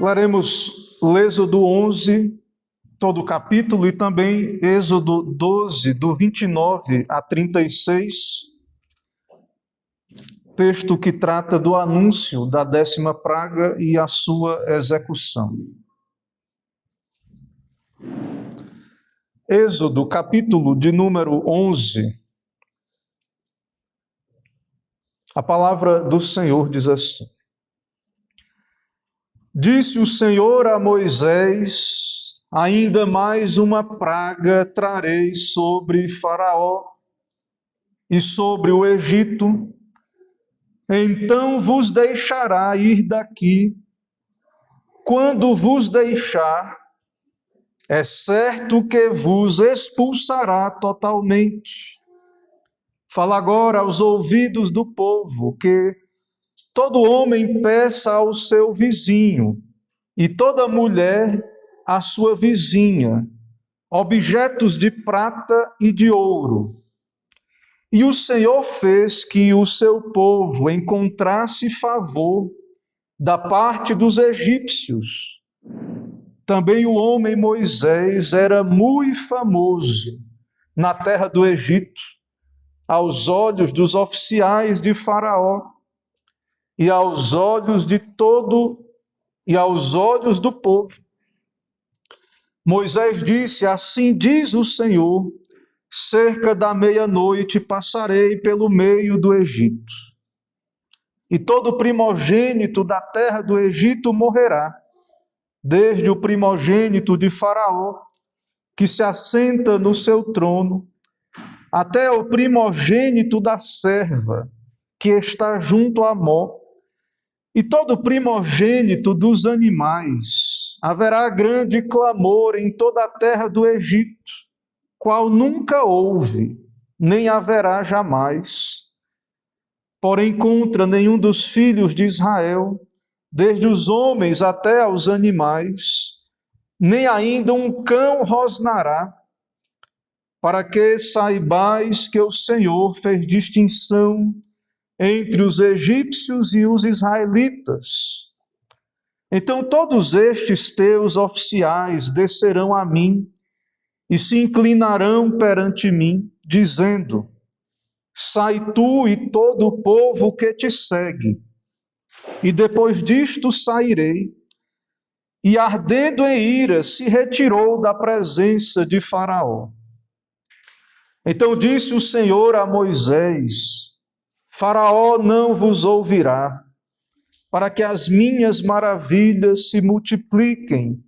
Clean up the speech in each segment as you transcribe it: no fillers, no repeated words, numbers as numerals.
Leremos Êxodo 11, todo o capítulo, e também Êxodo 12, do 29 a 36, texto que trata do anúncio da 10ª praga e a sua execução. Êxodo, capítulo de número 11. A palavra do Senhor diz assim: Disse o Senhor a Moisés: ainda mais uma praga trarei sobre Faraó e sobre o Egito, então vos deixará ir daqui. Quando vos deixar, é certo que vos expulsará totalmente. Fala agora aos ouvidos do povo que todo homem peça ao seu vizinho e toda mulher à sua vizinha objetos de prata e de ouro. E o Senhor fez que o seu povo encontrasse favor da parte dos egípcios. Também o homem Moisés era muito famoso na terra do Egito, aos olhos dos oficiais de Faraó e aos olhos de todo e aos olhos do povo. Moisés disse: assim diz o Senhor, cerca da meia-noite passarei pelo meio do Egito, e todo primogênito da terra do Egito morrerá, desde o primogênito de Faraó, que se assenta no seu trono, até o primogênito da serva, que está junto a Mó, e todo primogênito dos animais. Haverá grande clamor em toda a terra do Egito, qual nunca houve, nem haverá jamais. Porém, contra nenhum dos filhos de Israel, desde os homens até aos animais, nem ainda um cão rosnará, para que saibais que o Senhor fez distinção entre os egípcios e os israelitas. Então todos estes teus oficiais descerão a mim e se inclinarão perante mim, dizendo: sai tu e todo o povo que te segue. E depois disto sairei. E ardendo em ira se retirou da presença de Faraó. Então disse o Senhor a Moisés: Faraó não vos ouvirá, para que as minhas maravilhas se multipliquem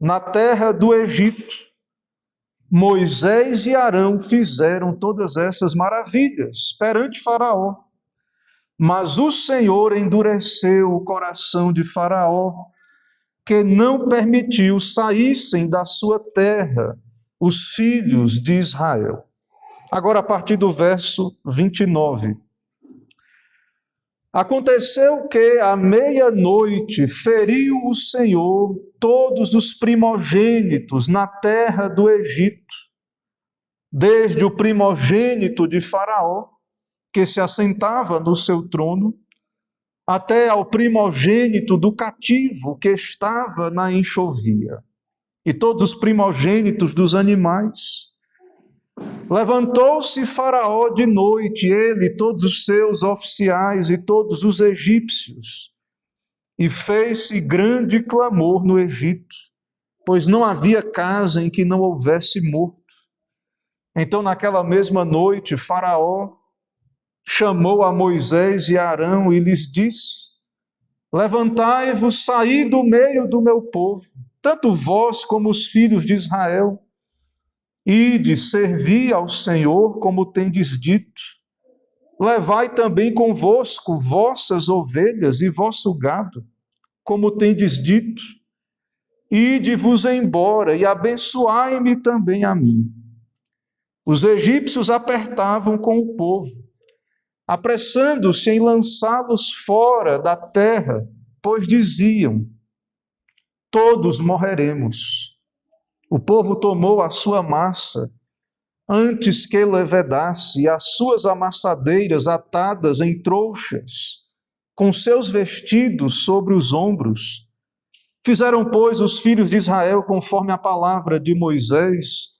na terra do Egito. Moisés e Arão fizeram todas essas maravilhas perante Faraó, mas o Senhor endureceu o coração de Faraó, que não permitiu saíssem da sua terra os filhos de Israel. Agora, a partir do verso 29. Aconteceu que à meia-noite feriu o Senhor todos os primogênitos na terra do Egito, desde o primogênito de Faraó, que se assentava no seu trono, até ao primogênito do cativo que estava na enxovia, e todos os primogênitos dos animais. Levantou-se Faraó de noite, ele, todos os seus oficiais e todos os egípcios, e fez-se grande clamor no Egito, pois não havia casa em que não houvesse morto. Então, naquela mesma noite, Faraó chamou a Moisés e Arão e lhes disse: levantai-vos, saí do meio do meu povo, tanto vós como os filhos de Israel, ide, servi ao Senhor, como tendes dito. Levai também convosco vossas ovelhas e vosso gado, como tendes dito. Ide-vos embora e abençoai-me também a mim. Os egípcios apertavam com o povo, apressando-se em lançá-los fora da terra, pois diziam: todos morreremos. O povo tomou a sua massa, antes que levedasse, e as suas amassadeiras atadas em trouxas, com seus vestidos sobre os ombros, Fizeram, pois, os filhos de Israel conforme a palavra de Moisés,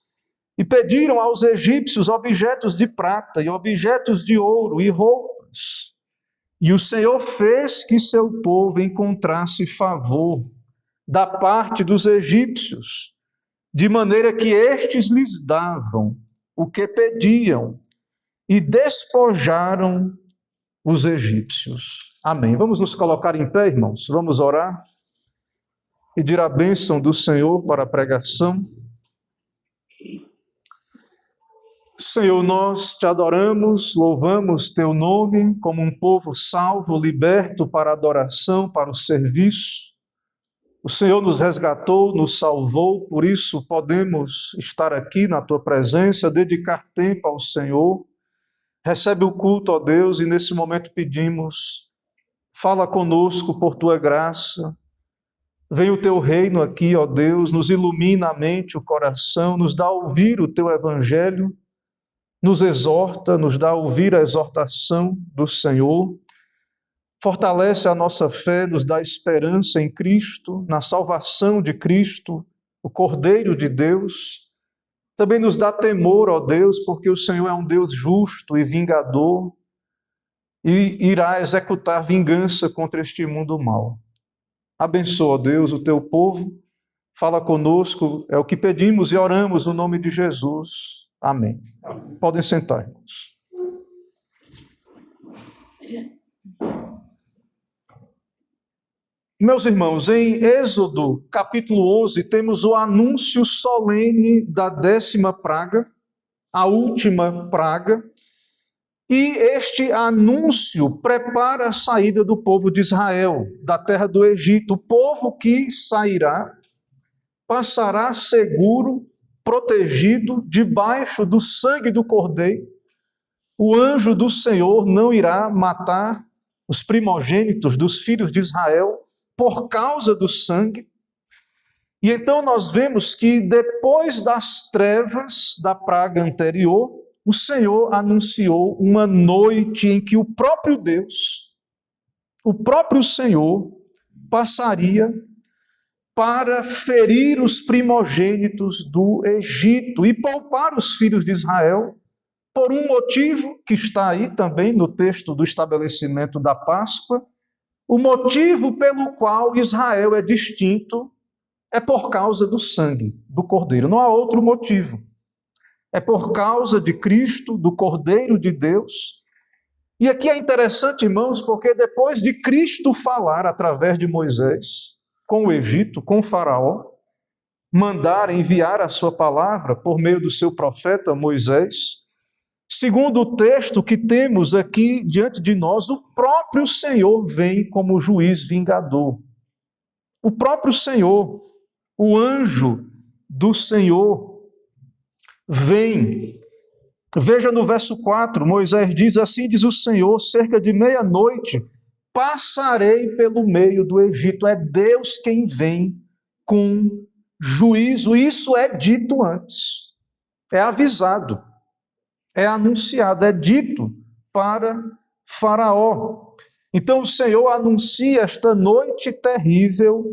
e pediram aos egípcios objetos de prata e objetos de ouro e roupas. E o Senhor fez que seu povo encontrasse favor da parte dos egípcios, de maneira que estes lhes davam o que pediam e despojaram os egípcios. Amém. Vamos nos colocar em pé, irmãos? Vamos orar? Pedir a bênção do Senhor para a pregação. Senhor, nós te adoramos, louvamos teu nome como um povo salvo, liberto para a adoração, para o serviço. O Senhor nos resgatou, nos salvou, por isso podemos estar aqui na tua presença, dedicar tempo ao Senhor. Recebe o culto, ó Deus, e nesse momento pedimos, fala conosco por tua graça. Vem o teu reino aqui, ó Deus, nos ilumina a mente, o coração, nos dá a ouvir o teu evangelho, nos exorta, nos dá a ouvir a exortação do Senhor, fortalece a nossa fé, nos dá esperança em Cristo, na salvação de Cristo, o Cordeiro de Deus. Também nos dá temor, ó Deus, porque o Senhor é um Deus justo e vingador e irá executar vingança contra este mundo mau. Abençoa, ó Deus, o teu povo, fala conosco, é o que pedimos e oramos no nome de Jesus. Amém. Podem sentar, irmãos. Meus irmãos, em Êxodo, capítulo 11, temos o anúncio solene da 10ª praga, a última praga, e este anúncio prepara a saída do povo de Israel, da terra do Egito. O povo que sairá, passará seguro, protegido, debaixo do sangue do Cordeiro. O anjo do Senhor não irá matar os primogênitos dos filhos de Israel por causa do sangue. E então nós vemos que depois das trevas da praga anterior, o Senhor anunciou uma noite em que o próprio Deus, o próprio Senhor, passaria para ferir os primogênitos do Egito e poupar os filhos de Israel, por um motivo que está aí também no texto do estabelecimento da Páscoa. O motivo pelo qual Israel é distinto é por causa do sangue do Cordeiro, não há outro motivo. É por causa de Cristo, do Cordeiro de Deus. E aqui é interessante, irmãos, porque depois de Cristo falar através de Moisés com o Egito, com o Faraó, mandar enviar a sua palavra por meio do seu profeta Moisés, segundo o texto que temos aqui diante de nós, o próprio Senhor vem como juiz vingador. O próprio Senhor, o anjo do Senhor, vem. Veja no verso 4, Moisés diz assim, diz o Senhor, cerca de meia-noite, passarei pelo meio do Egito. É Deus quem vem com juízo. Isso é dito antes, é avisado, é anunciado, é dito para Faraó. Então o Senhor anuncia esta noite terrível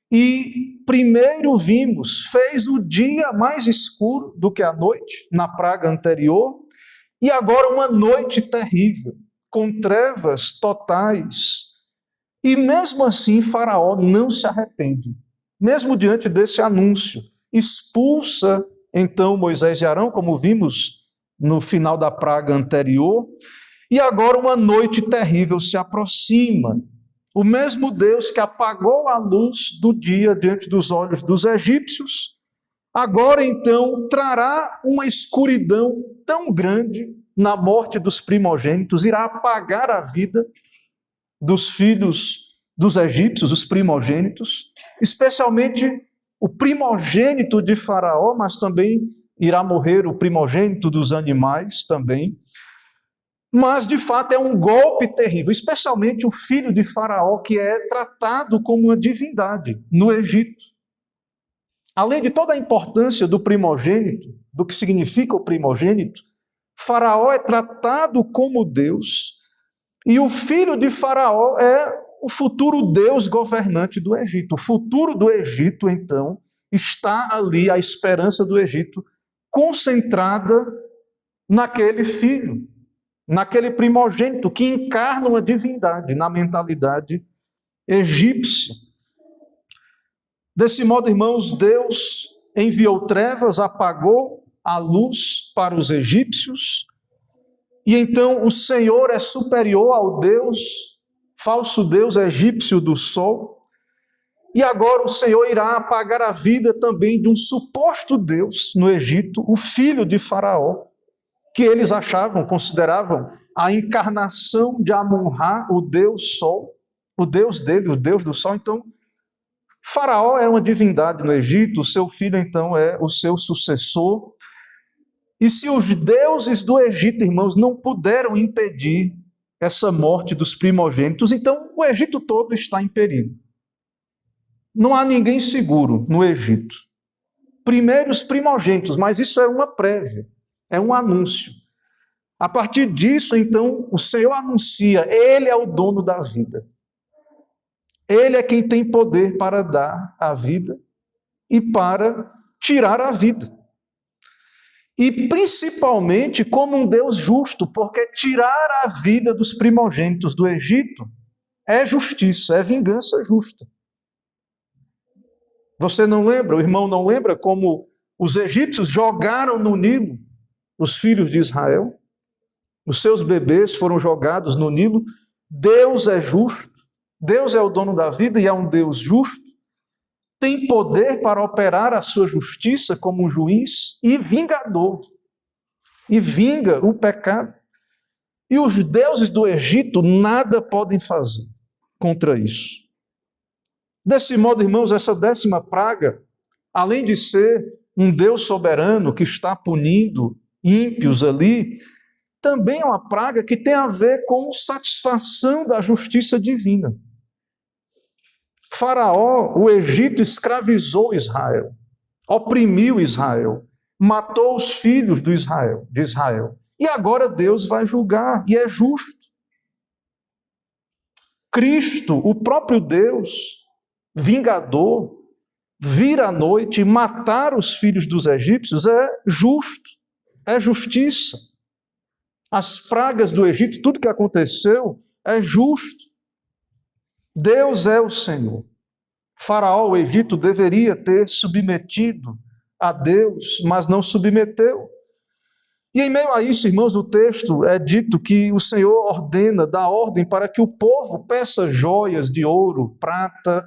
e primeiro vimos, fez o dia mais escuro do que a noite, na praga anterior, e agora uma noite terrível, com trevas totais. E mesmo assim Faraó não se arrepende, mesmo diante desse anúncio. Expulsa então Moisés e Arão, como vimos no final da praga anterior, e agora uma noite terrível se aproxima. O mesmo Deus que apagou a luz do dia diante dos olhos dos egípcios, agora então trará uma escuridão tão grande na morte dos primogênitos, irá apagar a vida dos filhos dos egípcios, os primogênitos, especialmente o primogênito de Faraó, mas também irá morrer o primogênito dos animais também. Mas, de fato, é um golpe terrível, especialmente o filho de Faraó, que é tratado como uma divindade no Egito. Além de toda a importância do primogênito, do que significa o primogênito, Faraó é tratado como Deus, e o filho de Faraó é o futuro Deus governante do Egito. O futuro do Egito, então, está ali, a esperança do Egito, concentrada naquele filho, naquele primogênito que encarna uma divindade na mentalidade egípcia. Desse modo, irmãos, Deus enviou trevas, apagou a luz para os egípcios, e então o Senhor é superior ao Deus, falso Deus egípcio do sol, e agora o Senhor irá apagar a vida também de um suposto Deus no Egito, o filho de Faraó, que eles achavam, consideravam a encarnação de Amon-Ra, o Deus Sol, o Deus dele, o Deus do Sol. Então, Faraó era uma divindade no Egito, o seu filho então é o seu sucessor. E se os deuses do Egito, irmãos, não puderam impedir essa morte dos primogênitos, então o Egito todo está em perigo. Não há ninguém seguro no Egito. Primeiro os primogênitos, mas isso é uma prévia, é um anúncio. A partir disso, então, o Senhor anuncia, Ele é o dono da vida. Ele é quem tem poder para dar a vida e para tirar a vida. E principalmente como um Deus justo, porque tirar a vida dos primogênitos do Egito é justiça, é vingança justa. Você não lembra, o irmão não lembra como os egípcios jogaram no Nilo os filhos de Israel? Os seus bebês foram jogados no Nilo. Deus é justo, Deus é o dono da vida e é um Deus justo, tem poder para operar a sua justiça como um juiz e vingador, e vinga o pecado. E os deuses do Egito nada podem fazer contra isso. Desse modo, irmãos, essa 10ª praga, além de ser um Deus soberano que está punindo ímpios ali, também é uma praga que tem a ver com satisfação da justiça divina. Faraó, o Egito, escravizou Israel, oprimiu Israel, matou os filhos de Israel. E agora Deus vai julgar, e é justo. Cristo, o próprio Deus, vingador, vir à noite e matar os filhos dos egípcios é justo, é justiça. As pragas do Egito, tudo que aconteceu, é justo. Deus é o Senhor. Faraó, o Egito, deveria ter submetido a Deus, mas não submeteu. E em meio a isso, irmãos, no texto é dito que o Senhor ordena, dá ordem para que o povo peça joias de ouro, prata.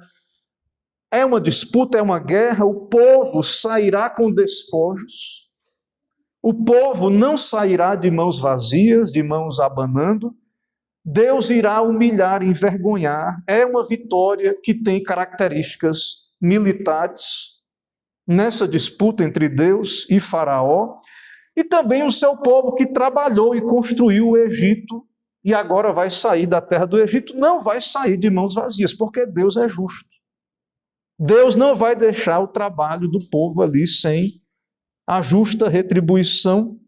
É uma disputa, é uma guerra, o povo sairá com despojos. O povo não sairá de mãos vazias, de mãos abanando. Deus irá humilhar, envergonhar. É uma vitória que tem características militares nessa disputa entre Deus e Faraó, e também o seu povo que trabalhou e construiu o Egito e agora vai sair da terra do Egito, não vai sair de mãos vazias, porque Deus é justo. Deus não vai deixar o trabalho do povo ali sem a justa retribuição.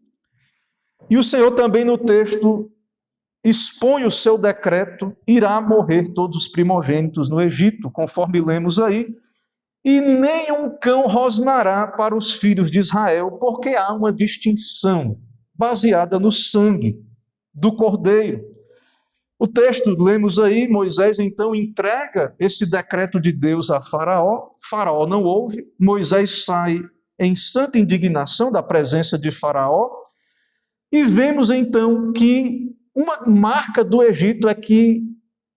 E o Senhor também no texto expõe o seu decreto, irá morrer todos os primogênitos no Egito, conforme lemos aí, e nenhum cão rosnará para os filhos de Israel, porque há uma distinção baseada no sangue do cordeiro. O texto, lemos aí, Moisés então entrega esse decreto de Deus a Faraó, Faraó não ouve, Moisés sai em santa indignação da presença de Faraó, e vemos então que uma marca do Egito é que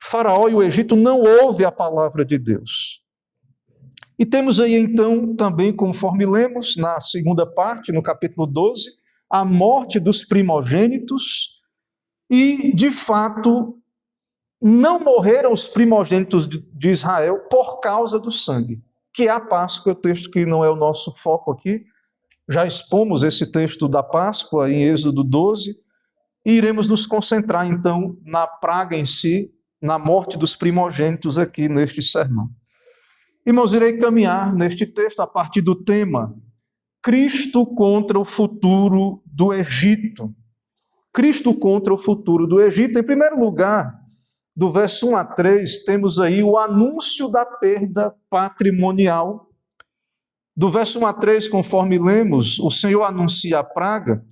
Faraó e o Egito não ouvem a palavra de Deus. E temos aí então também, conforme lemos na segunda parte, no capítulo 12, a morte dos primogênitos, e de fato não morreram os primogênitos de Israel por causa do sangue, que é a Páscoa, o texto que não é o nosso foco aqui. Já expomos esse texto da Páscoa em Êxodo 12, e iremos nos concentrar, então, na praga em si, na morte dos primogênitos aqui neste sermão. Irmãos, irei caminhar neste texto a partir do tema Cristo contra o futuro do Egito. Cristo contra o futuro do Egito. Em primeiro lugar, do verso 1 a 3, temos aí o anúncio da perda patrimonial. Do verso 1 a 3, conforme lemos, o Senhor anuncia a praga,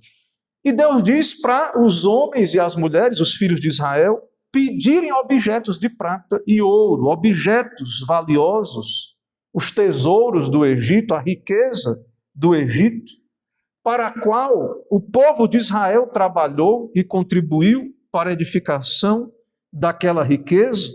e Deus diz para os homens e as mulheres, os filhos de Israel, pedirem objetos de prata e ouro, objetos valiosos, os tesouros do Egito, a riqueza do Egito, para a qual o povo de Israel trabalhou e contribuiu para a edificação daquela riqueza.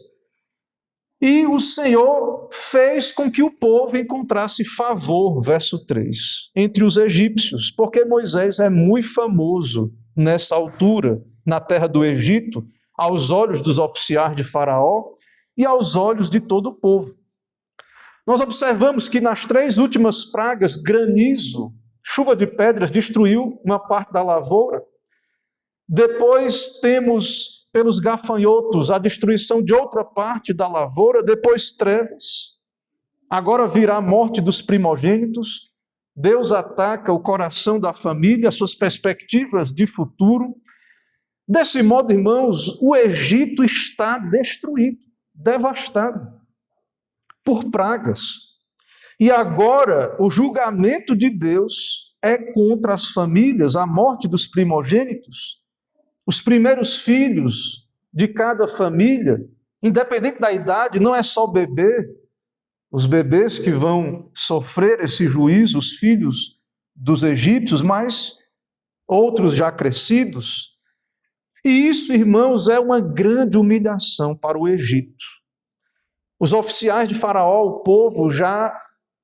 E o Senhor fez com que o povo encontrasse favor, verso 3, entre os egípcios, porque Moisés é muito famoso nessa altura, na terra do Egito, aos olhos dos oficiais de Faraó e aos olhos de todo o povo. Nós observamos que nas 3 últimas pragas, granizo, chuva de pedras, destruiu uma parte da lavoura. Depois temos, pelos gafanhotos, a destruição de outra parte da lavoura, depois trevas. Agora virá a morte dos primogênitos. Deus ataca o coração da família, suas perspectivas de futuro. Desse modo, irmãos, o Egito está destruído, devastado por pragas. E agora o julgamento de Deus é contra as famílias, a morte dos primogênitos. Os primeiros filhos de cada família, independente da idade, não é só bebê, os bebês que vão sofrer esse juízo, os filhos dos egípcios, mas outros já crescidos. E isso, irmãos, é uma grande humilhação para o Egito. Os oficiais de Faraó, o povo, já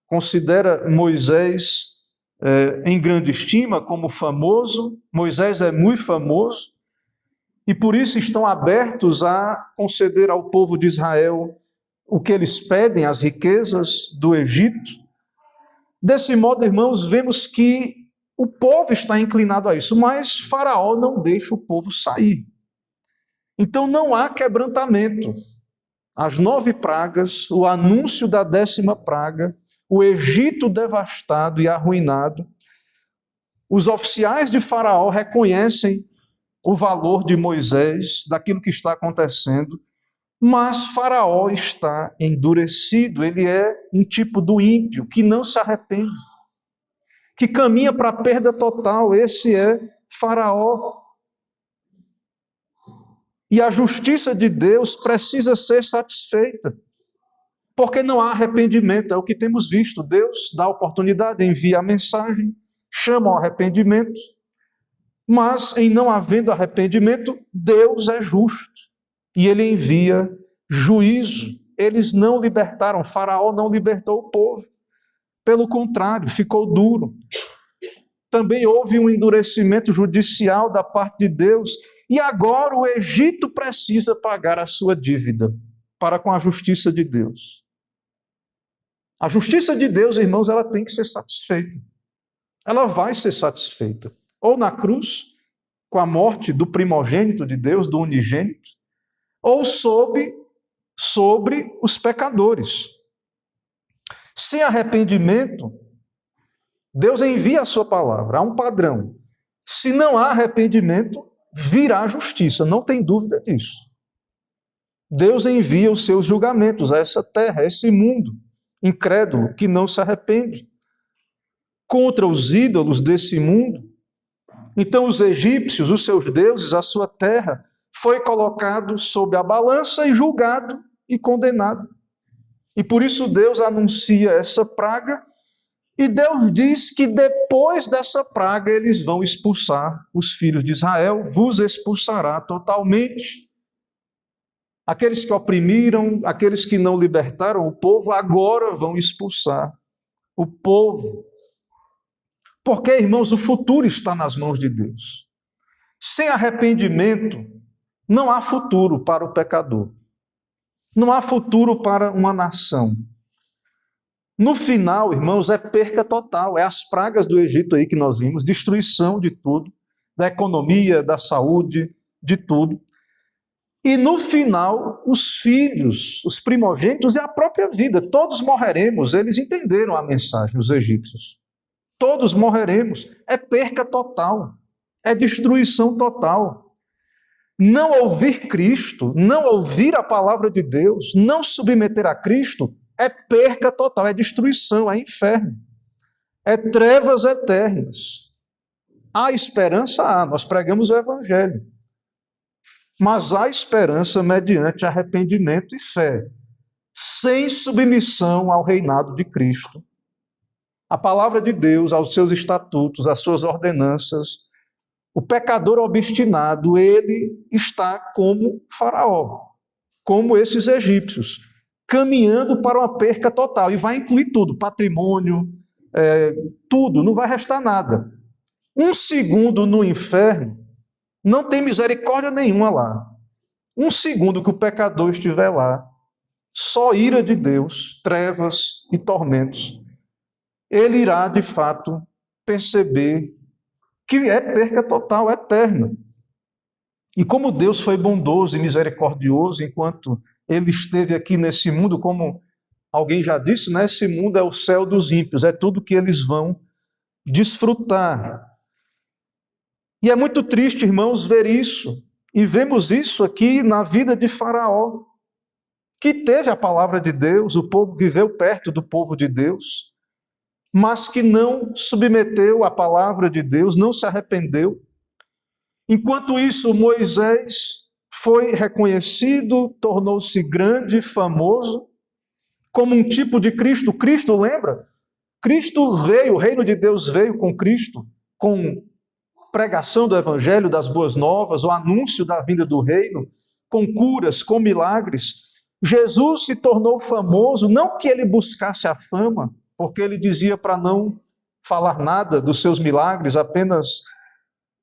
considera Moisés em grande estima, como famoso. Moisés é muito famoso. E por isso estão abertos a conceder ao povo de Israel o que eles pedem, as riquezas do Egito. Desse modo, irmãos, vemos que o povo está inclinado a isso, mas Faraó não deixa o povo sair. Então não há quebrantamento. As 9 pragas, o anúncio da 10ª praga, o Egito devastado e arruinado. Os oficiais de Faraó reconhecem o valor de Moisés, daquilo que está acontecendo, mas Faraó está endurecido, ele é um tipo do ímpio, que não se arrepende, que caminha para a perda total. Esse é Faraó. E a justiça de Deus precisa ser satisfeita, porque não há arrependimento, é o que temos visto. Deus dá a oportunidade, envia a mensagem, chama ao arrependimento, mas em não havendo arrependimento, Deus é justo e ele envia juízo. Eles não libertaram, Faraó não libertou o povo, pelo contrário, ficou duro. Também houve um endurecimento judicial da parte de Deus, e agora o Egito precisa pagar a sua dívida para com a justiça de Deus. A justiça de Deus, irmãos, ela tem que ser satisfeita. Ela vai ser satisfeita. Ou na cruz, com a morte do primogênito de Deus, do unigênito, ou sobre os pecadores. Sem arrependimento, Deus envia a sua palavra, há um padrão. Se não há arrependimento, virá a justiça, não tem dúvida disso. Deus envia os seus julgamentos a essa terra, a esse mundo incrédulo que não se arrepende, contra os ídolos desse mundo. Então os egípcios, os seus deuses, a sua terra, foi colocado sob a balança e julgado e condenado. E por isso Deus anuncia essa praga, e Deus diz que depois dessa praga eles vão expulsar os filhos de Israel, vos expulsará totalmente. Aqueles que oprimiram, aqueles que não libertaram o povo, agora vão expulsar o povo. Porque, irmãos, o futuro está nas mãos de Deus. Sem arrependimento, não há futuro para o pecador. Não há futuro para uma nação. No final, irmãos, é perca total. É as pragas do Egito aí que nós vimos, destruição de tudo, da economia, da saúde, de tudo. E no final, os filhos, os primogênitos e a própria vida, todos morreremos. Eles entenderam a mensagem, os egípcios. Todos morreremos. É perca total. É destruição total. Não ouvir Cristo, não ouvir a palavra de Deus, não submeter a Cristo, é perca total, é destruição, é inferno, é trevas eternas. Há esperança? Há, nós pregamos o Evangelho. Mas há esperança mediante arrependimento e fé, sem submissão ao reinado de Cristo. A palavra de Deus, aos seus estatutos, às suas ordenanças, o pecador obstinado, ele está como Faraó, como esses egípcios, caminhando para uma perca total, e vai incluir tudo, patrimônio, tudo, não vai restar nada. Um segundo no inferno, não tem misericórdia nenhuma lá. Um segundo que o pecador estiver lá, só ira de Deus, trevas e tormentos. Ele irá, de fato, perceber que é perca total, eterna. E como Deus foi bondoso e misericordioso enquanto ele esteve aqui nesse mundo, como alguém já disse, né? Esse mundo é o céu dos ímpios, é tudo que eles vão desfrutar. E é muito triste, irmãos, ver isso. E vemos isso aqui na vida de Faraó, que teve a palavra de Deus, o povo viveu perto do povo de Deus, mas que não submeteu à palavra de Deus, não se arrependeu. Enquanto isso, Moisés foi reconhecido, tornou-se grande, famoso, como um tipo de Cristo. Cristo, lembra? Cristo veio, o reino de Deus veio com Cristo, com pregação do Evangelho, das boas novas, o anúncio da vinda do reino, com curas, com milagres. Jesus se tornou famoso, não que ele buscasse a fama, porque ele dizia para não falar nada dos seus milagres, apenas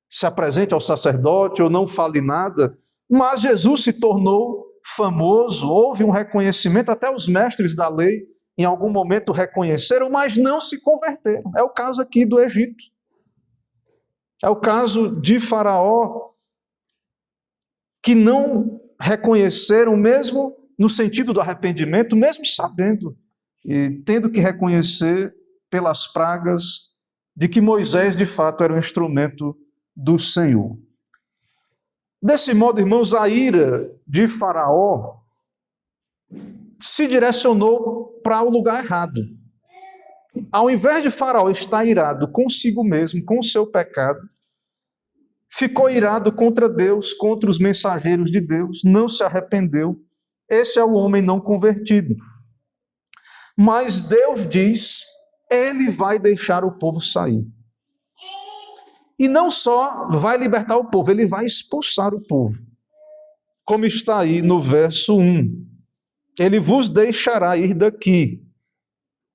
se apresente ao sacerdote ou não fale nada, mas Jesus se tornou famoso, houve um reconhecimento, até os mestres da lei em algum momento reconheceram, mas não se converteram. É o caso aqui do Egito. É o caso de Faraó, que não reconheceram, mesmo no sentido do arrependimento, mesmo sabendo e tendo que reconhecer pelas pragas de que Moisés, de fato, era um instrumento do Senhor. Desse modo, irmãos, a ira de Faraó se direcionou para o lugar errado. Ao invés de Faraó estar irado consigo mesmo, com o seu pecado, ficou irado contra Deus, contra os mensageiros de Deus, não se arrependeu. Esse é o homem não convertido. Mas Deus diz, ele vai deixar o povo sair. E não só vai libertar o povo, ele vai expulsar o povo. Como está aí no verso 1. Ele vos deixará ir daqui.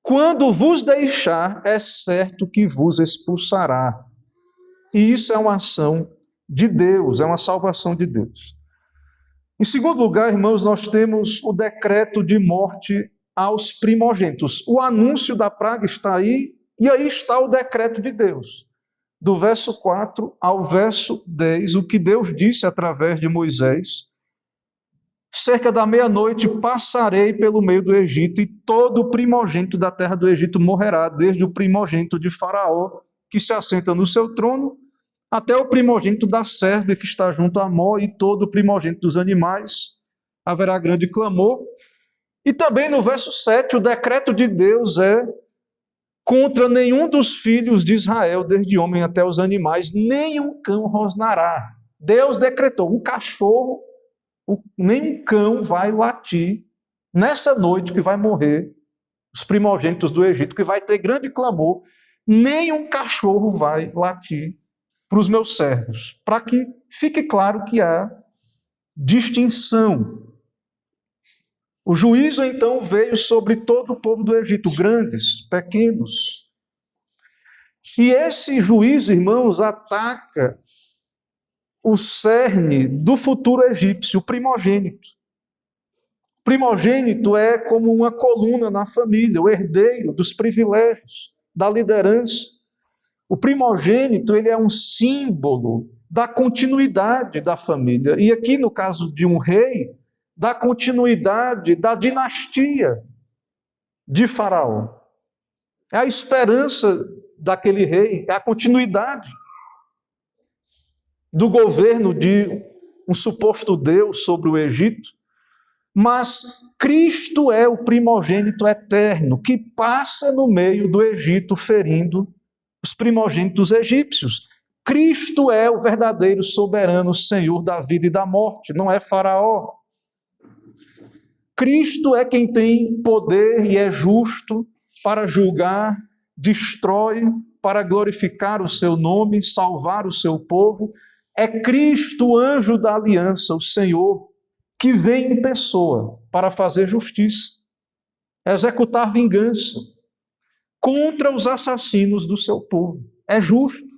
Quando vos deixar, é certo que vos expulsará. E isso é uma ação de Deus, é uma salvação de Deus. Em segundo lugar, irmãos, nós temos o decreto de morte aos primogênitos. O anúncio da praga está aí, e aí está o decreto de Deus. Do verso 4 ao verso 10, o que Deus disse através de Moisés: cerca da meia-noite passarei pelo meio do Egito, e todo o primogênito da terra do Egito morrerá, desde o primogênito de Faraó, que se assenta no seu trono, até o primogênito da serva que está junto a Mó, e todo o primogênito dos animais. Haverá grande clamor. E também no verso 7, o decreto de Deus é: contra nenhum dos filhos de Israel, desde homem até os animais, nem um cão rosnará. Deus decretou, um cachorro, nem um cão vai latir nessa noite que vai morrer os primogênitos do Egito, que vai ter grande clamor, nem um cachorro vai latir para os meus servos, para que fique claro que há distinção. O juízo, então, veio sobre todo o povo do Egito, grandes, pequenos. E esse juízo, irmãos, ataca o cerne do futuro egípcio, o primogênito. O primogênito é como uma coluna na família, o herdeiro dos privilégios, da liderança. O primogênito, ele é um símbolo da continuidade da família. E aqui, no caso de um rei, da continuidade da dinastia de Faraó. É a esperança daquele rei, é a continuidade do governo de um suposto Deus sobre o Egito, mas Cristo é o primogênito eterno que passa no meio do Egito ferindo os primogênitos egípcios. Cristo é o verdadeiro soberano Senhor da vida e da morte, não é Faraó. Cristo é quem tem poder e é justo para julgar, destrói, para glorificar o seu nome, salvar o seu povo. É Cristo, o anjo da aliança, o Senhor, que vem em pessoa para fazer justiça, executar vingança contra os assassinos do seu povo. É justo.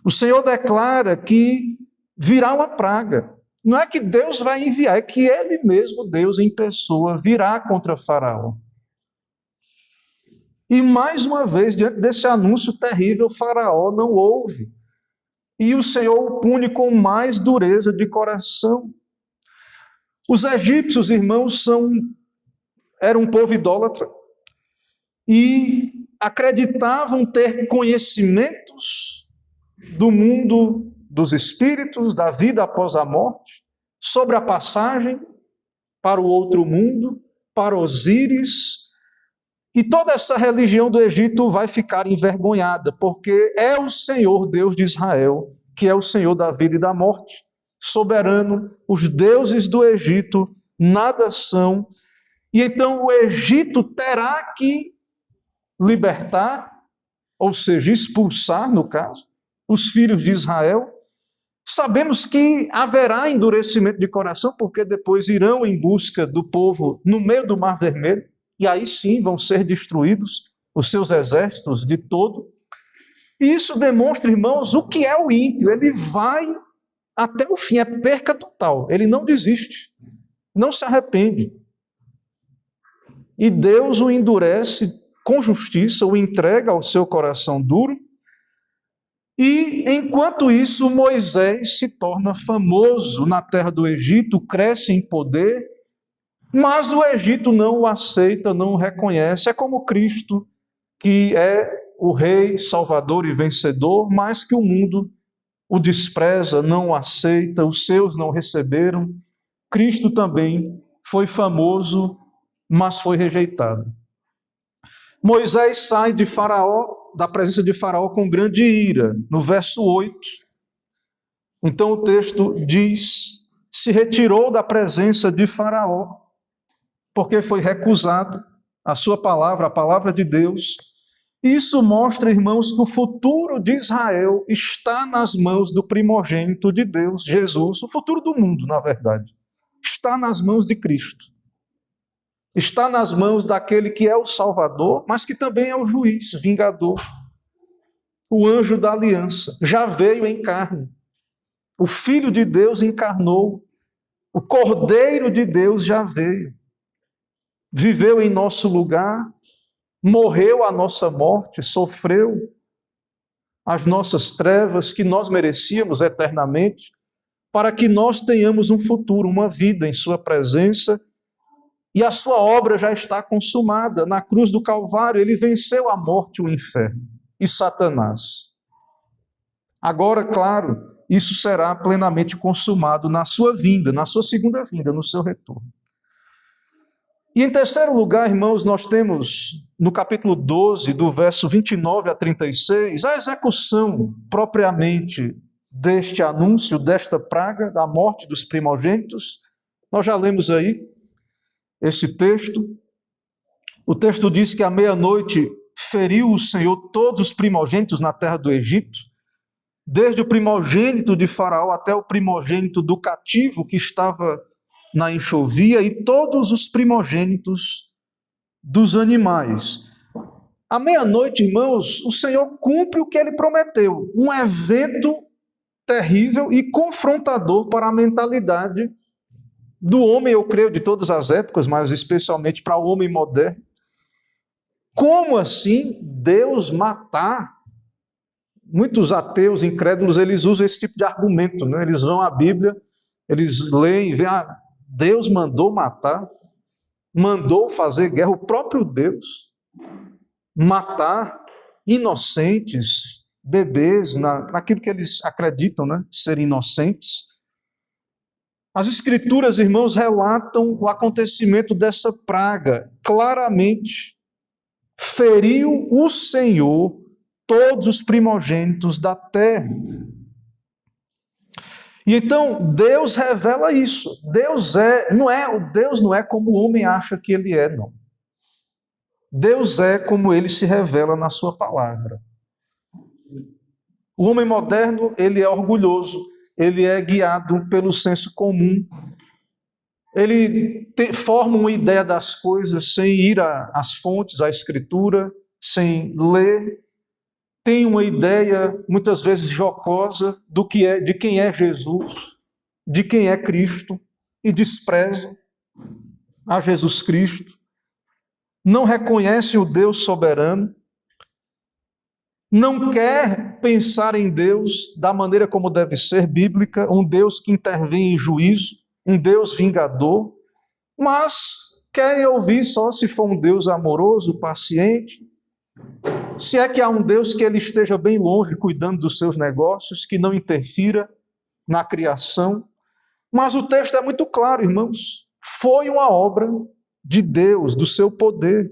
O Senhor declara que virá uma praga. Não é que Deus vai enviar, é que Ele mesmo, Deus em pessoa, virá contra Faraó. E mais uma vez, diante desse anúncio terrível, Faraó não ouve. E o Senhor o pune com mais dureza de coração. Os egípcios, irmãos, eram um povo idólatra e acreditavam ter conhecimentos do mundo dos espíritos, da vida após a morte, sobre a passagem para o outro mundo, para Osíris. E toda essa religião do Egito vai ficar envergonhada, porque é o Senhor, Deus de Israel, que é o Senhor da vida e da morte, soberano. Os deuses do Egito nada são. E então o Egito terá que libertar, ou seja, expulsar, no caso, os filhos de Israel. Sabemos que haverá endurecimento de coração, porque depois irão em busca do povo no meio do Mar Vermelho, e aí sim vão ser destruídos os seus exércitos de todo. E isso demonstra, irmãos, o que é o ímpio. Ele vai até o fim, é perca total. Ele não desiste, não se arrepende. E Deus o endurece com justiça, o entrega ao seu coração duro. E, enquanto isso, Moisés se torna famoso na terra do Egito, cresce em poder, mas o Egito não o aceita, não o reconhece. É como Cristo, que é o rei, salvador e vencedor, mas que o mundo o despreza, não o aceita, os seus não receberam. Cristo também foi famoso, mas foi rejeitado. Moisés sai de Faraó, da presença de Faraó, com grande ira. No verso 8, então o texto diz: se retirou da presença de Faraó, porque foi recusado a sua palavra, a palavra de Deus. Isso mostra, irmãos, que o futuro de Israel está nas mãos do primogênito de Deus, Jesus. O futuro do mundo, na verdade, está nas mãos de Cristo. Está nas mãos daquele que é o Salvador, mas que também é o juiz, vingador. O anjo da aliança já veio em carne. O Filho de Deus encarnou. O Cordeiro de Deus já veio. Viveu em nosso lugar, morreu a nossa morte, sofreu as nossas trevas que nós merecíamos eternamente, para que nós tenhamos um futuro, uma vida em sua presença. E a sua obra já está consumada. Na cruz do Calvário, ele venceu a morte e o inferno e Satanás. Agora, claro, isso será plenamente consumado na sua vinda, na sua segunda vinda, no seu retorno. E em terceiro lugar, irmãos, nós temos no capítulo 12, do verso 29 a 36, a execução propriamente deste anúncio, desta praga, da morte dos primogênitos. Nós já lemos aí esse texto. O texto diz que à meia-noite feriu o Senhor todos os primogênitos na terra do Egito, desde o primogênito de Faraó até o primogênito do cativo que estava na enxovia e todos os primogênitos dos animais. À meia-noite, irmãos, o Senhor cumpre o que ele prometeu, um evento terrível e confrontador para a mentalidade do homem, eu creio, de todas as épocas, mas especialmente para o homem moderno. Como assim Deus matar? Muitos ateus, incrédulos, eles usam esse tipo de argumento, né? Eles vão à Bíblia, eles leem e veem, Deus mandou matar, mandou fazer guerra, o próprio Deus matar inocentes, bebês, naquilo que eles acreditam, né, serem inocentes. As Escrituras, irmãos, relatam o acontecimento dessa praga. Claramente, feriu o Senhor todos os primogênitos da terra. E então, Deus revela isso. Deus não é como o homem acha que ele é, não. Deus é como ele se revela na sua palavra. O homem moderno, ele é orgulhoso, ele é guiado pelo senso comum. Ele forma uma ideia das coisas sem ir às fontes, à Escritura, sem ler. Tem uma ideia, muitas vezes jocosa, de quem é Jesus, de quem é Cristo, e despreza a Jesus Cristo. Não reconhece o Deus soberano, não quer pensar em Deus da maneira como deve ser, bíblica, um Deus que intervém em juízo, um Deus vingador, mas querem ouvir só se for um Deus amoroso, paciente, se é que há um Deus que ele esteja bem longe, cuidando dos seus negócios, que não interfira na criação. Mas o texto é muito claro, irmãos, foi uma obra de Deus, do seu poder.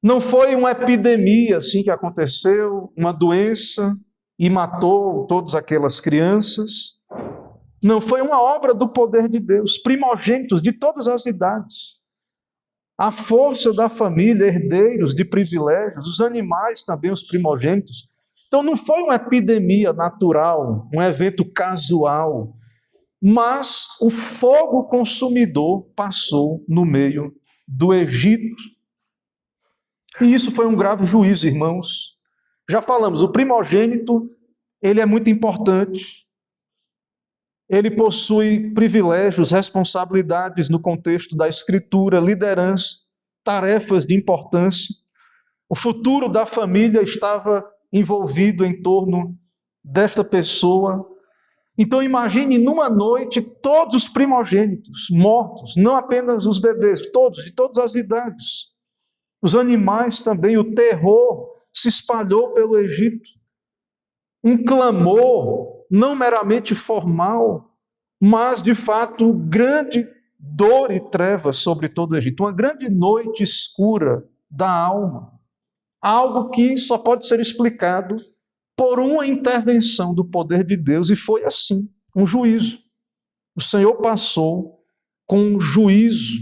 Não foi uma epidemia assim que aconteceu, uma doença e matou todas aquelas crianças. Não, foi uma obra do poder de Deus, primogênitos de todas as idades. A força da família, herdeiros de privilégios, os animais também, os primogênitos. Então não foi uma epidemia natural, um evento casual, mas o fogo consumidor passou no meio do Egito. E isso foi um grave juízo, irmãos. Já falamos, o primogênito, ele é muito importante. Ele possui privilégios, responsabilidades no contexto da Escritura, liderança, tarefas de importância. O futuro da família estava envolvido em torno desta pessoa. Então imagine numa noite todos os primogênitos mortos, não apenas os bebês, todos, de todas as idades. Os animais também, o terror se espalhou pelo Egito. Um clamor não meramente formal, mas de fato grande dor e trevas sobre todo o Egito, uma grande noite escura da alma, algo que só pode ser explicado por uma intervenção do poder de Deus, e foi assim, um juízo. O Senhor passou com um juízo,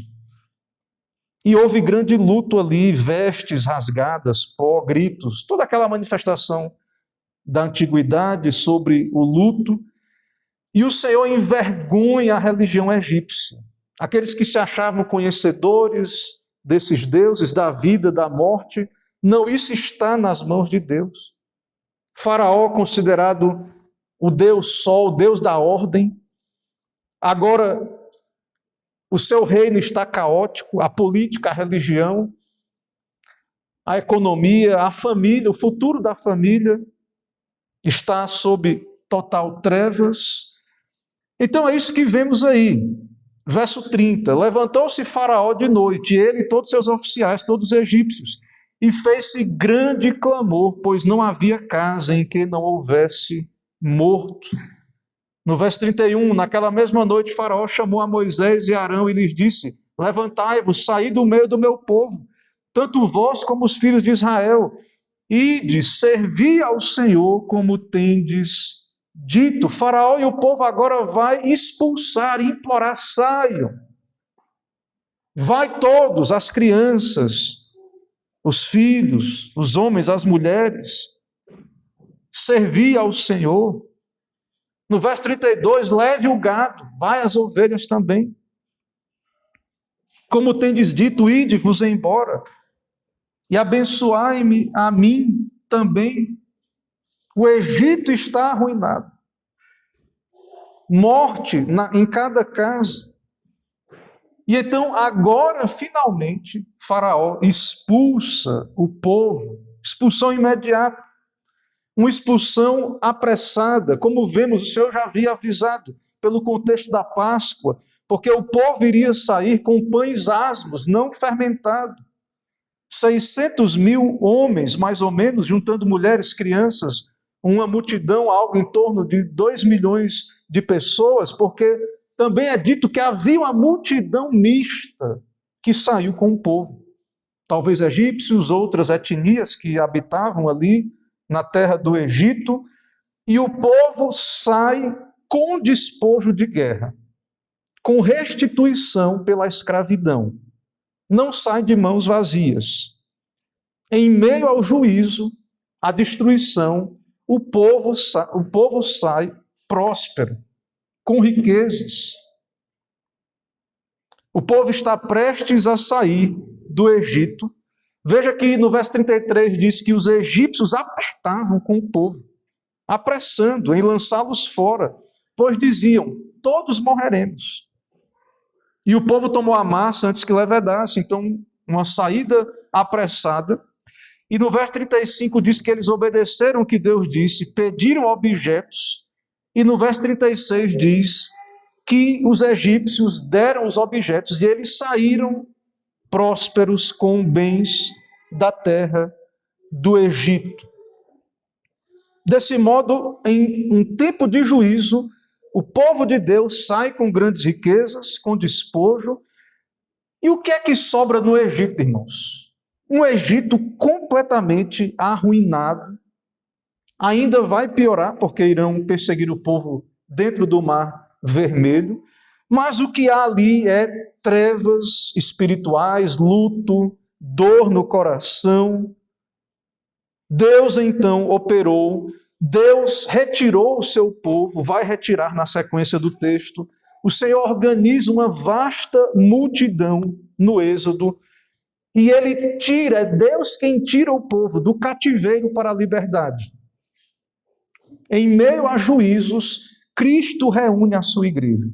e houve grande luto ali, vestes rasgadas, pó, gritos, toda aquela manifestação da antiguidade sobre o luto. E o Senhor envergonha a religião egípcia. Aqueles que se achavam conhecedores desses deuses, da vida, da morte, não, isso está nas mãos de Deus. Faraó, considerado o Deus Sol, o Deus da ordem, agora o seu reino está caótico, a política, a religião, a economia, a família, o futuro da família está sob total trevas. Então é isso que vemos aí. Verso 30, levantou-se Faraó de noite, ele e todos seus oficiais, todos os egípcios, e fez-se grande clamor, pois não havia casa em que não houvesse morto. No verso 31, naquela mesma noite Faraó chamou a Moisés e Arão e lhes disse: levantai-vos, saí do meio do meu povo, tanto vós como os filhos de Israel, ide, servi ao Senhor como tendes dito. Faraó e o povo agora vai expulsar, implorar, saiam. Vai todos, as crianças, os filhos, os homens, as mulheres, servir ao Senhor. No verso 32, leve o gado, vai as ovelhas também. Como tendes dito, ide-vos embora, e abençoai-me a mim também. O Egito está arruinado. Morte em cada casa. E então, agora, finalmente, Faraó expulsa o povo. Expulsão imediata. Uma expulsão apressada. Como vemos, o Senhor já havia avisado pelo contexto da Páscoa, porque o povo iria sair com pães asmos, não fermentados. 600 mil homens, mais ou menos, juntando mulheres, crianças, uma multidão, algo em torno de 2 milhões de pessoas, porque também é dito que havia uma multidão mista que saiu com o povo. Talvez egípcios, outras etnias que habitavam ali na terra do Egito, e o povo sai com despojo de guerra, com restituição pela escravidão. Não sai de mãos vazias. Em meio ao juízo, à destruição, o povo sai próspero, com riquezas. O povo está prestes a sair do Egito. Veja que no verso 33 diz que os egípcios apertavam com o povo, apressando em lançá-los fora, pois diziam: todos morreremos. E o povo tomou a massa antes que levedasse, então uma saída apressada. E no verso 35 diz que eles obedeceram o que Deus disse, pediram objetos. E no verso 36 diz que os egípcios deram os objetos e eles saíram prósperos com bens da terra do Egito. Desse modo, em um tempo de juízo, o povo de Deus sai com grandes riquezas, com despojo. E o que é que sobra no Egito, irmãos? Um Egito completamente arruinado. Ainda vai piorar, porque irão perseguir o povo dentro do Mar Vermelho. Mas o que há ali é trevas espirituais, luto, dor no coração. Deus então operou, Deus retirou o seu povo, vai retirar na sequência do texto. O Senhor organiza uma vasta multidão no Êxodo, e ele tira, é Deus quem tira o povo do cativeiro para a liberdade. Em meio a juízos, Cristo reúne a sua igreja,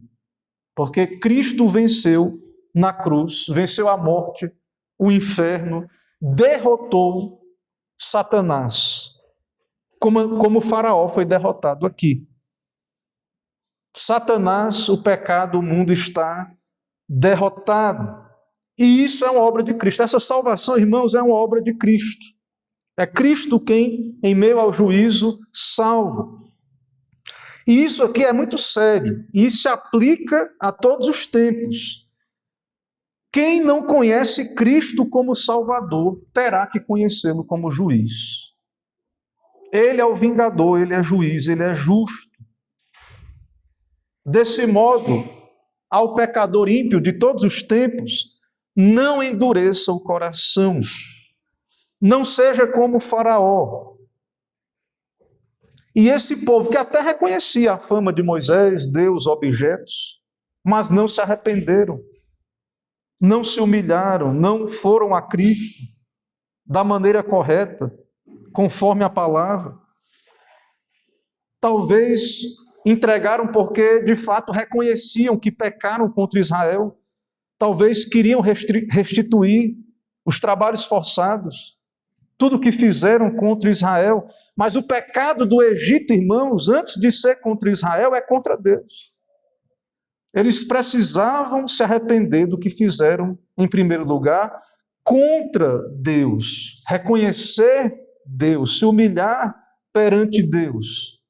porque Cristo venceu na cruz, venceu a morte, o inferno, derrotou Satanás, como Faraó foi derrotado aqui. Satanás, o pecado, o mundo está derrotado. E isso é uma obra de Cristo. Essa salvação, irmãos, é uma obra de Cristo. É Cristo quem, em meio ao juízo, salva. E isso aqui é muito sério. E se aplica a todos os tempos. Quem não conhece Cristo como Salvador, terá que conhecê-lo como juiz. Ele é o vingador, ele é juiz, ele é justo. Desse modo, ao pecador ímpio de todos os tempos, não endureça o coração. Não seja como Faraó. E esse povo que até reconhecia a fama de Moisés, Deus, objetos, mas não se arrependeram, não se humilharam, não foram a Cristo da maneira correta, conforme a palavra. Talvez entregaram porque, de fato, reconheciam que pecaram contra Israel. Talvez queriam restituir os trabalhos forçados, tudo que fizeram contra Israel. Mas o pecado do Egito, irmãos, antes de ser contra Israel, é contra Deus. Eles precisavam se arrepender do que fizeram, em primeiro lugar, contra Deus. Reconhecer Deus, se humilhar perante Deus.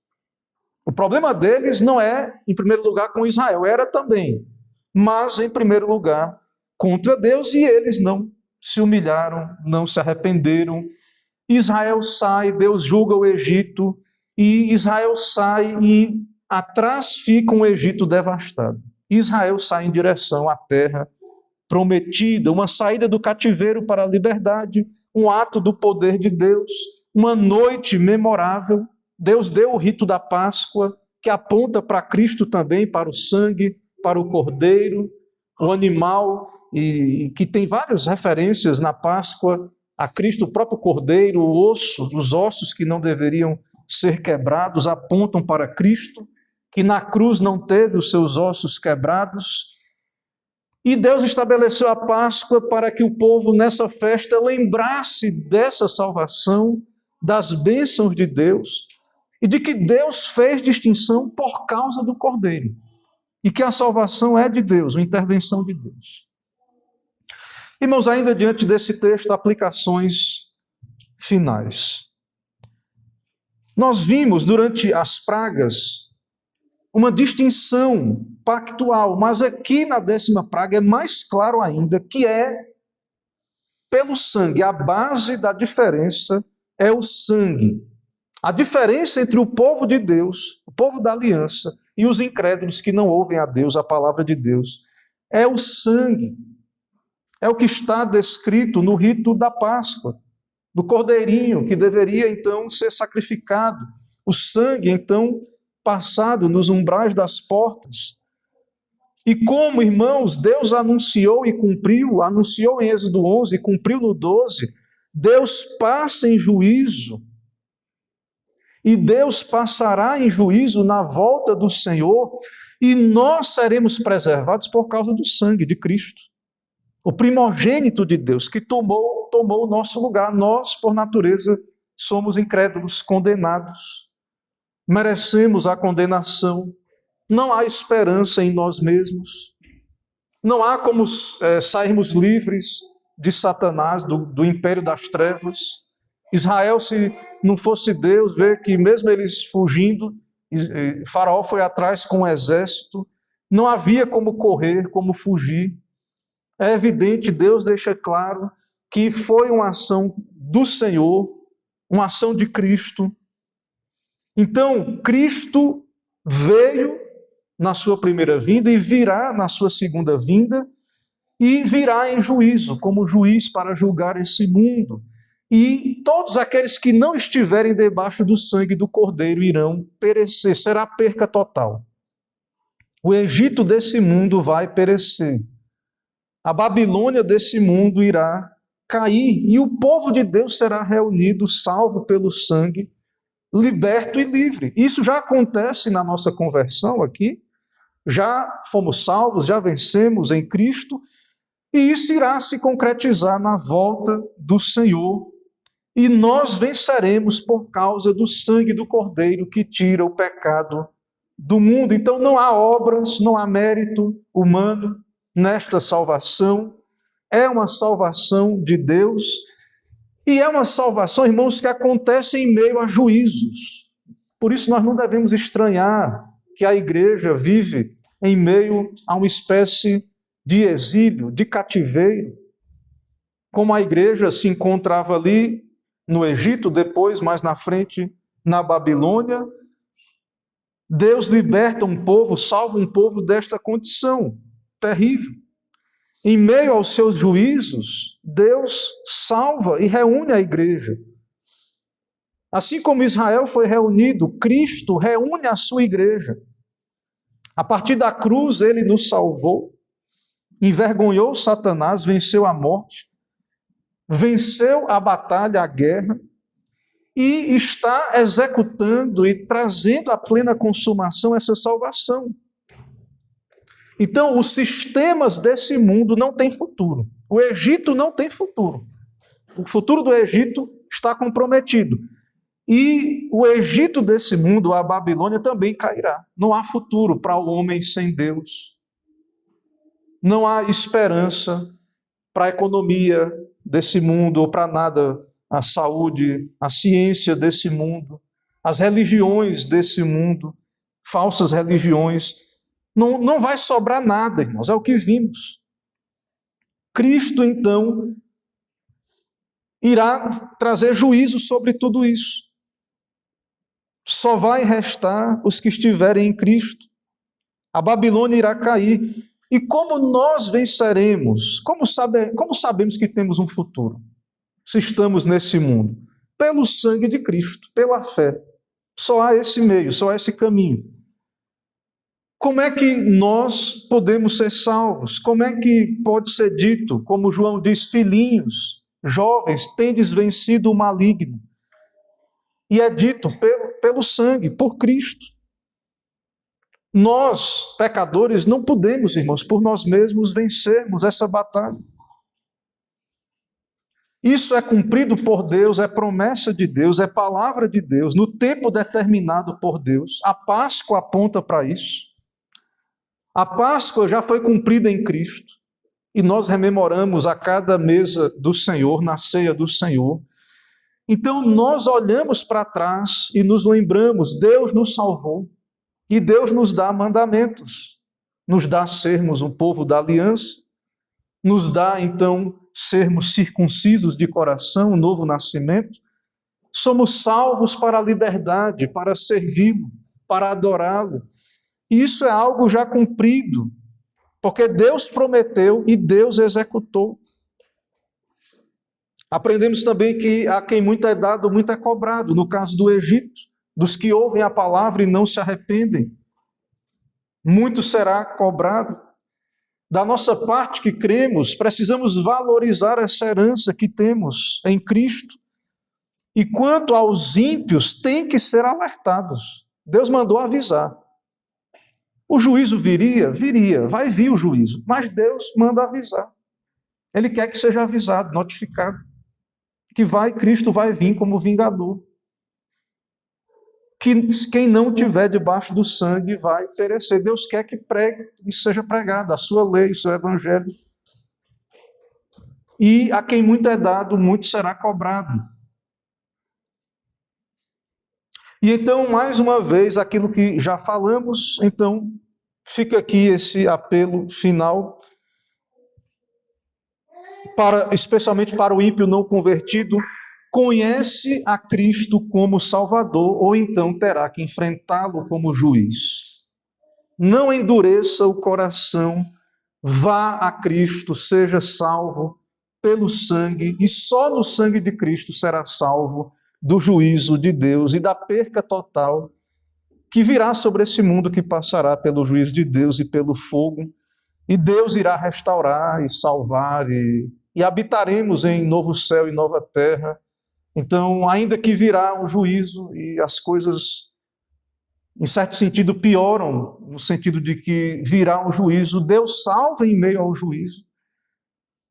O problema deles não é, em primeiro lugar, com Israel, era também, mas, em primeiro lugar, contra Deus, e eles não se humilharam, não se arrependeram. Israel sai, Deus julga o Egito, e Israel sai e atrás fica um Egito devastado. Israel sai em direção à terra prometida, uma saída do cativeiro para a liberdade, um ato do poder de Deus, uma noite memorável. Deus deu o rito da Páscoa, que aponta para Cristo também, para o sangue, para o cordeiro, o animal, e que tem várias referências na Páscoa a Cristo, o próprio cordeiro, o osso, os ossos que não deveriam ser quebrados, apontam para Cristo, que na cruz não teve os seus ossos quebrados. E Deus estabeleceu a Páscoa para que o povo nessa festa lembrasse dessa salvação, das bênçãos de Deus, e de que Deus fez distinção por causa do cordeiro, e que a salvação é de Deus, uma intervenção de Deus. Irmãos, ainda diante desse texto, aplicações finais. Nós vimos durante as pragas uma distinção pactual, mas aqui na 10ª praga é mais claro ainda que é pelo sangue. A base da diferença é o sangue. A diferença entre o povo de Deus, o povo da aliança, e os incrédulos que não ouvem a Deus, a palavra de Deus, é o sangue. É o que está descrito no rito da Páscoa, do cordeirinho, que deveria então ser sacrificado. O sangue, então, passado nos umbrais das portas. E como, irmãos, Deus anunciou e cumpriu, anunciou em Êxodo 11 e cumpriu no 12, Deus passa em juízo. E Deus passará em juízo na volta do Senhor, e nós seremos preservados por causa do sangue de Cristo. O primogênito de Deus, que tomou o nosso lugar. Nós, por natureza, somos incrédulos, condenados. Merecemos a condenação. Não há esperança em nós mesmos. Não há como sairmos livres de Satanás, do império das trevas. Israel, se não fosse Deus, vê que mesmo eles fugindo, Faraó foi atrás com o exército, não havia como correr, como fugir. É evidente, Deus deixa claro que foi uma ação do Senhor, uma ação de Cristo. Então, Cristo veio na sua primeira vinda e virá na sua segunda vinda e virá em juízo, como juiz para julgar esse mundo. E todos aqueles que não estiverem debaixo do sangue do Cordeiro irão perecer, será perca total. O Egito desse mundo vai perecer. A Babilônia desse mundo irá cair e o povo de Deus será reunido, salvo pelo sangue, liberto e livre. Isso já acontece na nossa conversão aqui. Já fomos salvos, já vencemos em Cristo, e isso irá se concretizar na volta do Senhor. E nós venceremos por causa do sangue do Cordeiro que tira o pecado do mundo. Então não há obras, não há mérito humano nesta salvação. É uma salvação de Deus. E é uma salvação, irmãos, que acontece em meio a juízos. Por isso nós não devemos estranhar que a igreja vive em meio a uma espécie de exílio, de cativeiro. Como a igreja se encontrava ali no Egito, depois, mais na frente, na Babilônia, Deus liberta um povo, salva um povo desta condição terrível. Em meio aos seus juízos, Deus salva e reúne a igreja. Assim como Israel foi reunido, Cristo reúne a sua igreja. A partir da cruz, ele nos salvou, envergonhou Satanás, venceu a morte, venceu a batalha, a guerra, e está executando e trazendo à plena consumação essa salvação. Então, os sistemas desse mundo não têm futuro. O Egito não tem futuro. O futuro do Egito está comprometido. E o Egito desse mundo, a Babilônia, também cairá. Não há futuro para o homem sem Deus. Não há esperança para a economia desse mundo ou para nada, a saúde, a ciência desse mundo, as religiões desse mundo, falsas religiões. Não vai sobrar nada, irmãos, é o que vimos. Cristo, então, irá trazer juízo sobre tudo isso. Só vai restar os que estiverem em Cristo. A Babilônia irá cair. E como nós venceremos? Como sabemos que temos um futuro? Se estamos nesse mundo? Pelo sangue de Cristo, pela fé. Só há esse meio, só há esse caminho. Como é que nós podemos ser salvos? Como é que pode ser dito, como João diz, filhinhos, jovens, tendes vencido o maligno? E é dito pelo sangue, por Cristo. Nós, pecadores, não podemos, irmãos, por nós mesmos vencermos essa batalha. Isso é cumprido por Deus, é promessa de Deus, é palavra de Deus, no tempo determinado por Deus. A Páscoa aponta para isso. A Páscoa já foi cumprida em Cristo. e nós rememoramos a cada mesa do Senhor, na ceia do Senhor. Então nós olhamos para trás e nos lembramos, Deus nos salvou e Deus nos dá mandamentos, nos dá sermos um povo da aliança, nos dá então sermos circuncisos de coração, um novo nascimento. Somos salvos para a liberdade, para servi-lo, para adorá-lo. E isso é algo já cumprido, porque Deus prometeu e Deus executou. Aprendemos também que a quem muito é dado, muito é cobrado. No caso do Egito, dos que ouvem a palavra e não se arrependem, muito será cobrado. Da nossa parte que cremos, precisamos valorizar essa herança que temos em Cristo. E quanto aos ímpios, têm que ser alertados. Deus mandou avisar. O juízo viria? Viria, vai vir o juízo, mas Deus manda avisar. Ele quer que seja avisado, notificado, que Cristo vai vir como vingador. Que quem não tiver debaixo do sangue vai perecer. Deus quer que pregue e seja pregado a sua lei, o seu evangelho. E a quem muito é dado, muito será cobrado. E então, mais uma vez, aquilo que já falamos, então, fica aqui esse apelo final, especialmente para o ímpio não convertido: conhece a Cristo como Salvador, ou então terá que enfrentá-lo como juiz. Não endureça o coração, vá a Cristo, seja salvo pelo sangue, e só no sangue de Cristo será salvo do juízo de Deus e da perca total que virá sobre esse mundo, que passará pelo juízo de Deus e pelo fogo, e Deus irá restaurar e salvar, e habitaremos em novo céu e nova terra. Então, ainda que virá um juízo e as coisas, em certo sentido, pioram, no sentido de que virá um juízo, Deus salva em meio ao juízo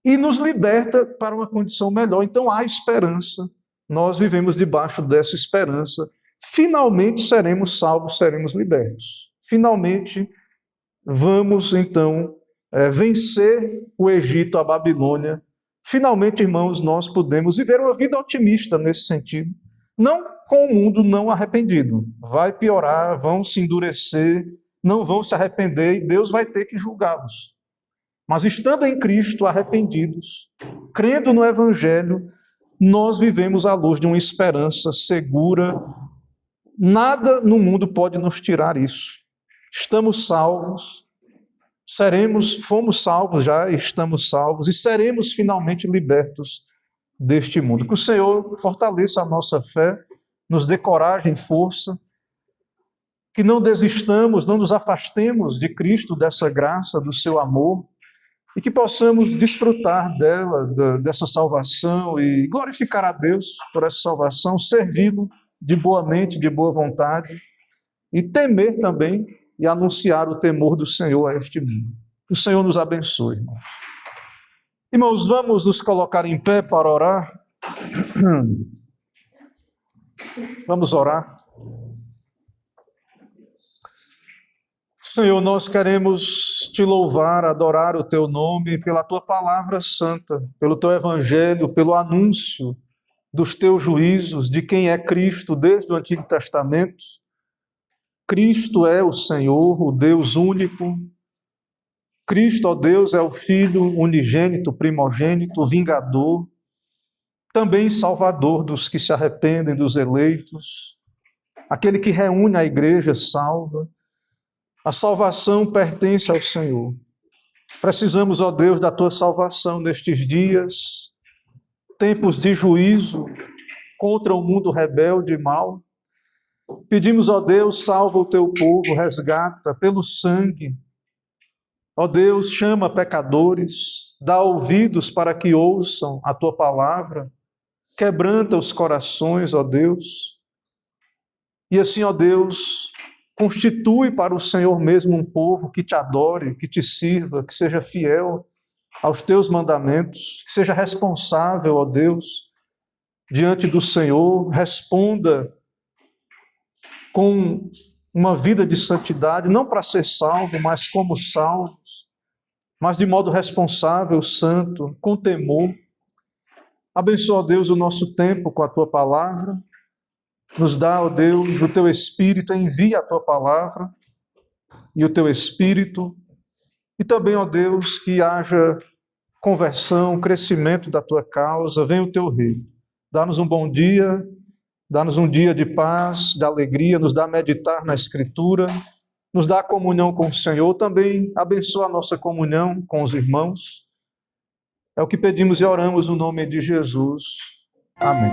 e nos liberta para uma condição melhor. Então, há esperança. Nós vivemos debaixo dessa esperança. Finalmente seremos salvos, seremos libertos. Finalmente vamos, então, vencer o Egito, a Babilônia. Finalmente, irmãos, nós podemos viver uma vida otimista nesse sentido. Não com o mundo não arrependido. Vai piorar, vão se endurecer, não vão se arrepender e Deus vai ter que julgá-los. Mas estando em Cristo, arrependidos, crendo no Evangelho, nós vivemos à luz de uma esperança segura. Nada no mundo pode nos tirar isso. Estamos salvos, fomos salvos, já estamos salvos e seremos finalmente libertos deste mundo. Que o Senhor fortaleça a nossa fé, nos dê coragem e força, que não desistamos, não nos afastemos de Cristo, dessa graça, do seu amor, e que possamos desfrutar dessa salvação e glorificar a Deus por essa salvação, servi-lo de boa mente, de boa vontade, e temer também e anunciar o temor do Senhor a este mundo. Que o Senhor nos abençoe, irmãos. Irmãos, vamos nos colocar em pé para orar. Vamos orar. Senhor, nós queremos te louvar, adorar o teu nome pela tua palavra santa, pelo teu evangelho, pelo anúncio dos teus juízos, de quem é Cristo desde o Antigo Testamento. Cristo é o Senhor, o Deus único. Cristo, ó Deus, é o Filho unigênito, primogênito, vingador, também salvador dos que se arrependem, dos eleitos, aquele que reúne a igreja salva. A salvação pertence ao Senhor. Precisamos, ó Deus, da tua salvação nestes dias, tempos de juízo contra o mundo rebelde e mau. Pedimos, ó Deus, salva o teu povo, resgata pelo sangue. Ó Deus, chama pecadores, dá ouvidos para que ouçam a tua palavra, quebranta os corações, ó Deus. E assim, ó Deus, constitui para o Senhor mesmo um povo que te adore, que te sirva, que seja fiel aos teus mandamentos, que seja responsável, ó Deus, diante do Senhor, responda com uma vida de santidade, não para ser salvo, mas como salvos, mas de modo responsável, santo, com temor. Abençoa, ó Deus, o nosso tempo com a Tua palavra. Nos dá, ó Deus, o Teu Espírito, envia a Tua palavra e o Teu Espírito. E também, ó Deus, que haja conversão, crescimento da Tua causa. Venha o Teu reino. Dá-nos um bom dia, dá-nos um dia de paz, de alegria, nos dá a meditar na Escritura, nos dá a comunhão com o Senhor. Também abençoa a nossa comunhão com os irmãos. É o que pedimos e oramos no nome de Jesus. Amém.